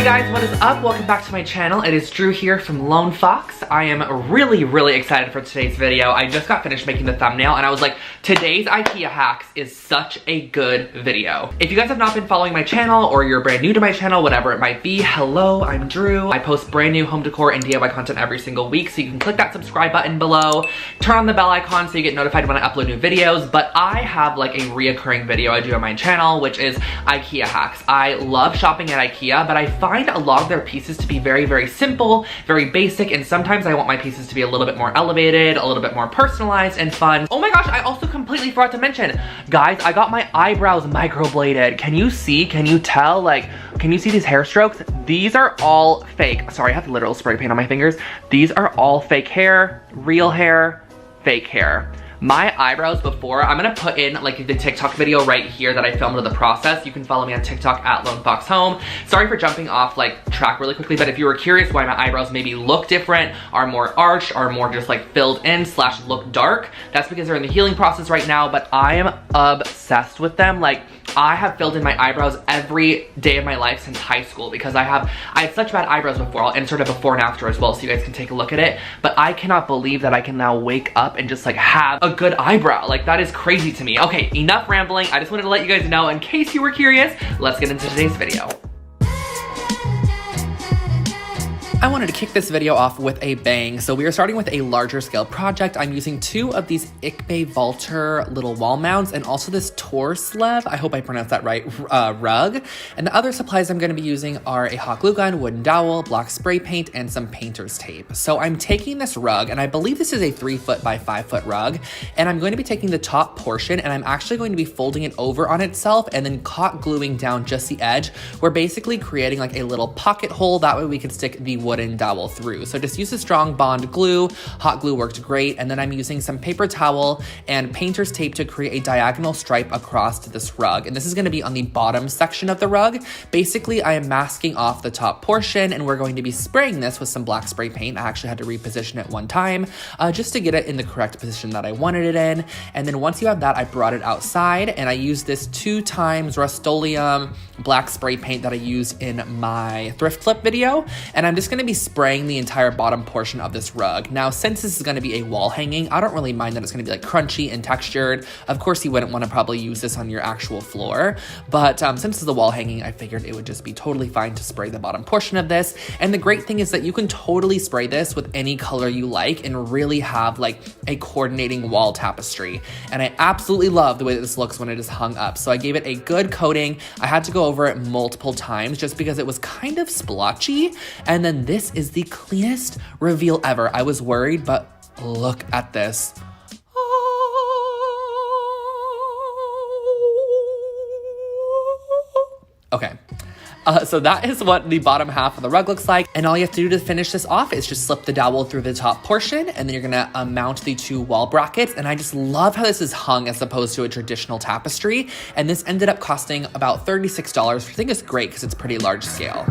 Hey guys, what is up? Welcome back to my channel. It is Drew here from Lone Fox. I am really excited for today's video. I just got finished making the thumbnail and I was like, today's IKEA hacks is such a good video. If you guys have not been following my channel or you're brand new to my channel, whatever it might be, hello, I'm Drew. I post brand new home decor and DIY content every single week, so you can click that subscribe button below, turn on the bell icon so you get notified when I upload new videos. But I have like a reoccurring video I do on my channel, which is IKEA hacks. I love shopping at IKEA, but I find a lot of their pieces to be very simple, very basic, and sometimes I want my pieces to be a little bit more elevated, a little bit more personalized and fun. Oh my gosh, I also completely forgot to mention, guys, I got my eyebrows microbladed. Can you see? Can you tell? Like, can you see these hair strokes? These are all fake. Sorry, I have literal spray paint on my fingers. These are all fake hair, real hair, fake hair. My eyebrows before, I'm gonna put in like the TikTok video right here that I filmed of the process. You can follow me on TikTok at LoneFoxHome. Sorry for jumping off like track really quickly, but if you were curious why my eyebrows maybe look different, are more arched, are more just like filled in / look dark, that's because they're in the healing process right now, but I am obsessed with them. Like, I have filled in my eyebrows every day of my life since high school because I had such bad eyebrows before. I'll insert a before and after as well so you guys can take a look at it. But I cannot believe that I can now wake up and just like have a good eyebrow. Like, that is crazy to me. Okay, enough rambling. I just wanted to let you guys know in case you were curious. Let's get into today's video. I wanted to kick this video off with a bang. So we are starting with a larger scale project. I'm using 2 of these IKEA Valter little wall mounts and also this Torslev, I hope I pronounced that right, rug. And the other supplies I'm gonna be using are a hot glue gun, wooden dowel, black spray paint, and some painter's tape. So I'm taking this rug, and I believe this is a 3-foot by 5-foot rug, and I'm going to be taking the top portion and I'm actually going to be folding it over on itself and then hot gluing down just the edge. We're basically creating like a little pocket hole. That way we can stick the wooden dowel through. So just use a strong bond glue. Hot glue worked great. And then I'm using some paper towel and painter's tape to create a diagonal stripe across to this rug. And this is going to be on the bottom section of the rug. Basically, I am masking off the top portion and we're going to be spraying this with some black spray paint. I actually had to reposition it one time just to get it in the correct position that I wanted it in. And then once you have that, I brought it outside and I used this 2 times Rust-Oleum black spray paint that I used in my thrift flip video. And I'm just going to be spraying the entire bottom portion of this rug. Now, since this is going to be a wall hanging, I don't really mind that it's going to be like crunchy and textured. Of course, you wouldn't want to probably use this on your actual floor, but since it's the wall hanging, I figured it would just be totally fine to spray the bottom portion of this. And the great thing is that you can totally spray this with any color you like and really have like a coordinating wall tapestry. And I absolutely love the way that this looks when it is hung up. So I gave it a good coating. I had to go over it multiple times just because it was kind of splotchy. And then this is the cleanest reveal ever. I was worried, but look at this. Okay. So that is what the bottom half of the rug looks like. And all you have to do to finish this off is just slip the dowel through the top portion, and then you're gonna mount the 2 wall brackets. And I just love how this is hung as opposed to a traditional tapestry. And this ended up costing about $36, which I think is great because it's pretty large scale.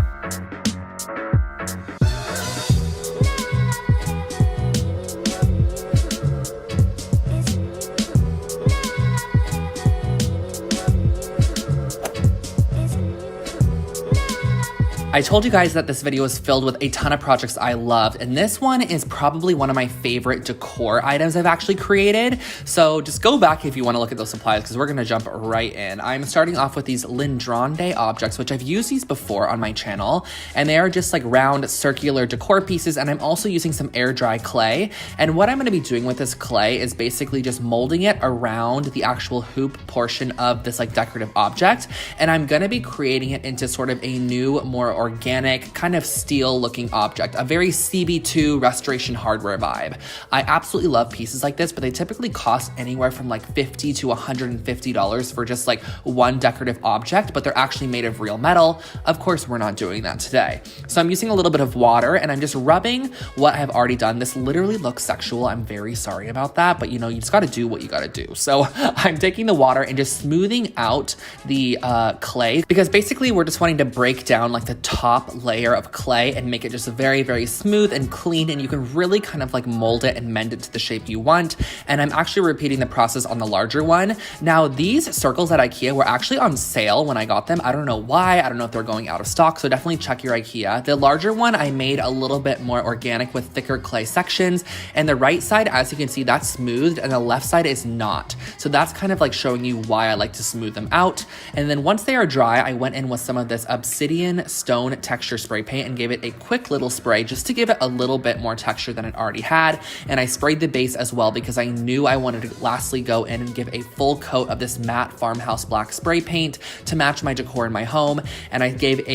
I told you guys that this video is filled with a ton of projects I loved, and this one is probably one of my favorite decor items I've actually created. So just go back if you want to look at those supplies because we're going to jump right in. I'm starting off with these Lindronde objects, which I've used these before on my channel, and they are just like round circular decor pieces, and I'm also using some air dry clay. And what I'm going to be doing with this clay is basically just molding it around the actual hoop portion of this like decorative object, and I'm going to be creating it into sort of a new, more organic, kind of steel looking object, a very CB2 restoration hardware vibe. I absolutely love pieces like this, but they typically cost anywhere from like $50 to $150 for just like one decorative object, but they're actually made of real metal. Of course, we're not doing that today. So I'm using a little bit of water and I'm just rubbing what I've already done. This literally looks sexual. I'm very sorry about that, but you know, you just got to do what you got to do. So I'm taking the water and just smoothing out the clay because basically we're just wanting to break down like the top layer of clay and make it just very, very smooth and clean, and you can really kind of like mold it and mend it to the shape you want. And I'm actually repeating the process on the larger one. Now, these circles at IKEA were actually on sale when I got them. I don't know why. I don't know if they're going out of stock, so definitely check your IKEA. The larger one I made a little bit more organic with thicker clay sections, and the right side, as you can see, that's smoothed and the left side is not. So that's kind of like showing you why I like to smooth them out. And then once they are dry, I went in with some of this obsidian stone texture spray paint and gave it a quick little spray just to give it a little bit more texture than it already had. And I sprayed the base as well because I knew I wanted to lastly go in and give a full coat of this matte farmhouse black spray paint to match my decor in my home. And I gave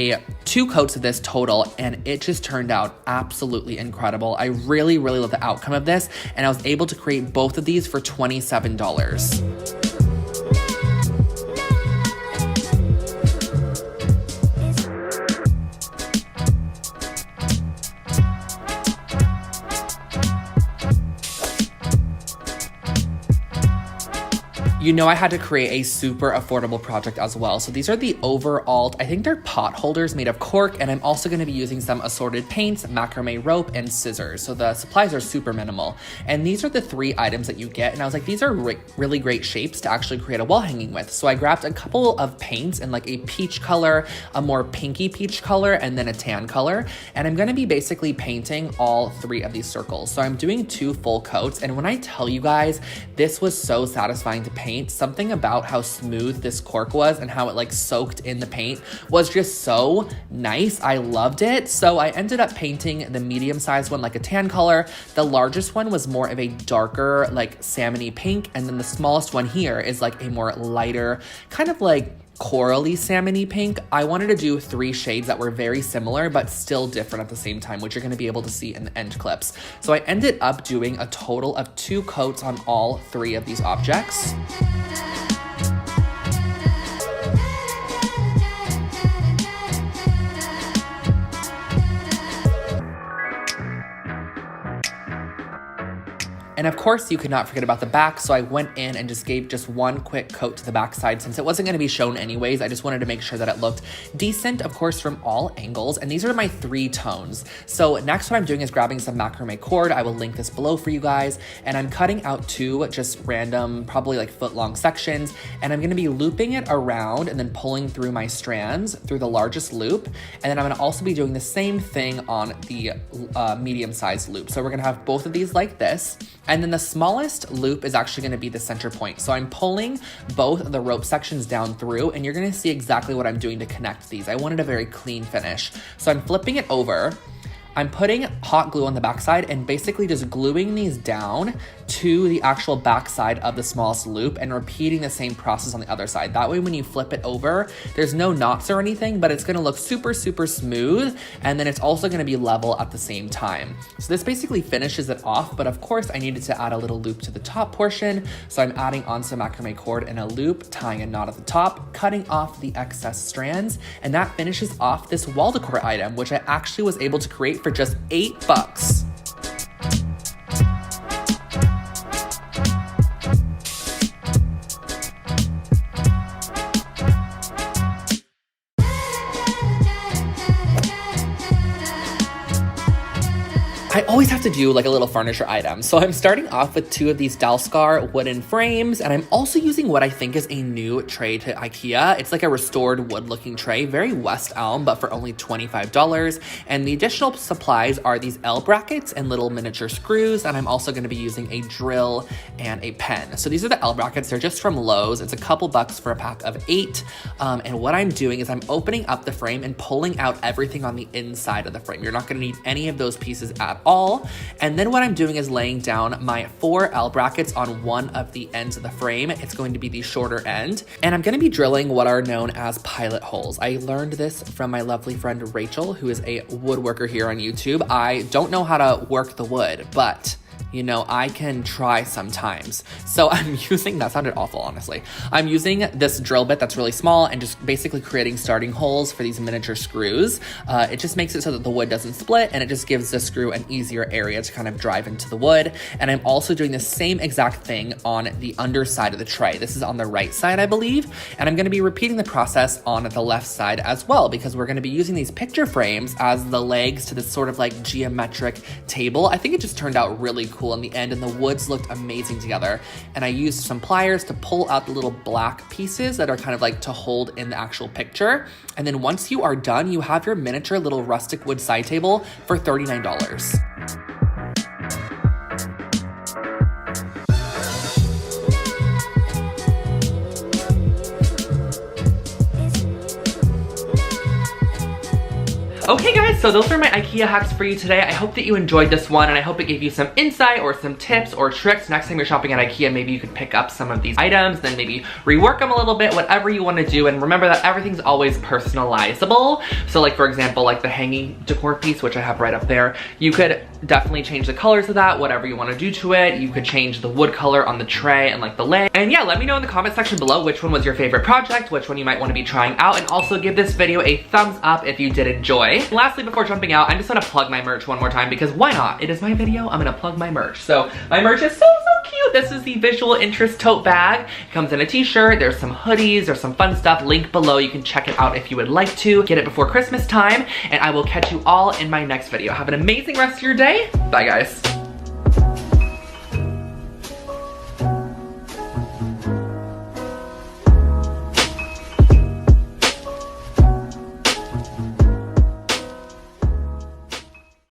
2 coats of this total, and it just turned out absolutely incredible. I really, really love the outcome of this, and I was able to create both of these for $27. You know, I had to create a super affordable project as well. So these are the overall, I think they're pot holders made of cork, and I'm also gonna be using some assorted paints, macrame rope, and scissors. So the supplies are super minimal. And these are the 3 items that you get. And I was like, these are really great shapes to actually create a wall hanging with. So I grabbed a couple of paints in like a peach color, a more pinky peach color, and then a tan color. And I'm gonna be basically painting all 3 of these circles. So I'm doing 2 full coats. And when I tell you guys, this was so satisfying to paint. Something about how smooth this cork was and how it like soaked in the paint was just so nice. I loved it. So I ended up painting the medium sized one like a tan color. The largest one was more of a darker like salmony pink. And then the smallest one here is like a more lighter kind of like corally salmony pink. I wanted to do 3 shades that were very similar but still different at the same time, which you're going to be able to see in the end clips. So I ended up doing a total of 2 coats on all 3 of these objects. And of course, you could not forget about the back, so I went in and just gave just 1 quick coat to the back side since it wasn't going to be shown anyways. I just wanted to make sure that it looked decent, of course, from all angles. And these are my 3 tones. So next what I'm doing is grabbing some macrame cord. I will link this below for you guys. And I'm cutting out 2 just random, probably like foot-long sections. And I'm going to be looping it around and then pulling through my strands through the largest loop. And then I'm going to also be doing the same thing on the medium-sized loop. So we're going to have both of these like this. And then the smallest loop is actually gonna be the center point. So I'm pulling both of the rope sections down through, and you're gonna see exactly what I'm doing to connect these. I wanted a very clean finish. So I'm flipping it over. I'm putting hot glue on the backside and basically just gluing these down to the actual backside of the smallest loop and repeating the same process on the other side. That way, when you flip it over, there's no knots or anything, but it's gonna look super, super smooth. And then it's also gonna be level at the same time. So this basically finishes it off, but of course I needed to add a little loop to the top portion. So I'm adding on some macrame cord in a loop, tying a knot at the top, cutting off the excess strands, and that finishes off this wall decor item, which I actually was able to create for just $8. I always have to do like a little furniture item. So I'm starting off with 2 of these Dalskar wooden frames, and I'm also using what I think is a new tray to IKEA. It's like a restored wood looking tray, very West Elm, but for only $25. And the additional supplies are these L brackets and little miniature screws. And I'm also gonna be using a drill and a pen. So these are the L brackets, they're just from Lowe's. It's a couple bucks for a pack of 8. And what I'm doing is I'm opening up the frame and pulling out everything on the inside of the frame. You're not gonna need any of those pieces at all. And then what I'm doing is laying down my 4 L brackets on one of the ends of the frame. It's going to be the shorter end. And I'm gonna be drilling what are known as pilot holes. I learned this from my lovely friend Rachel, who is a woodworker here on YouTube. I don't know how to work the wood, but you know, I can try sometimes. So I'm using, that sounded awful, honestly. I'm using this drill bit that's really small and just basically creating starting holes for these miniature screws. It just makes it so that the wood doesn't split, and it just gives the screw an easier area to kind of drive into the wood. And I'm also doing the same exact thing on the underside of the tray. This is on the right side, I believe. And I'm gonna be repeating the process on the left side as well, because we're gonna be using these picture frames as the legs to this sort of like geometric table. I think it just turned out really cool in the end, and the woods looked amazing together. And I used some pliers to pull out the little black pieces that are kind of like to hold in the actual picture. And then once you are done, you have your miniature little rustic wood side table for $39. Okay guys, so those are my IKEA hacks for you today. I hope that you enjoyed this one, and I hope it gave you some insight or some tips or tricks. Next time you're shopping at IKEA, maybe you could pick up some of these items, then maybe rework them a little bit, whatever you want to do. And remember that everything's always personalizable. So like, for example, like the hanging decor piece, which I have right up there, you could definitely change the colors of that, whatever you want to do to it. You could change the wood color on the tray and like the leg. And yeah, let me know in the comment section below which one was your favorite project, which one you might want to be trying out, and also give this video a thumbs up if you did enjoy. And lastly, before jumping out, I'm just gonna plug my merch one more time, because why not? It is my video, I'm gonna plug my merch. So my merch is so cute. This is the visual interest tote bag. It comes in a t-shirt, there's some hoodies, there's some fun stuff. Link below, you can check it out if you would like to. Get it before Christmas time, and I will catch you all in my next video. Have an amazing rest of your day. Bye guys.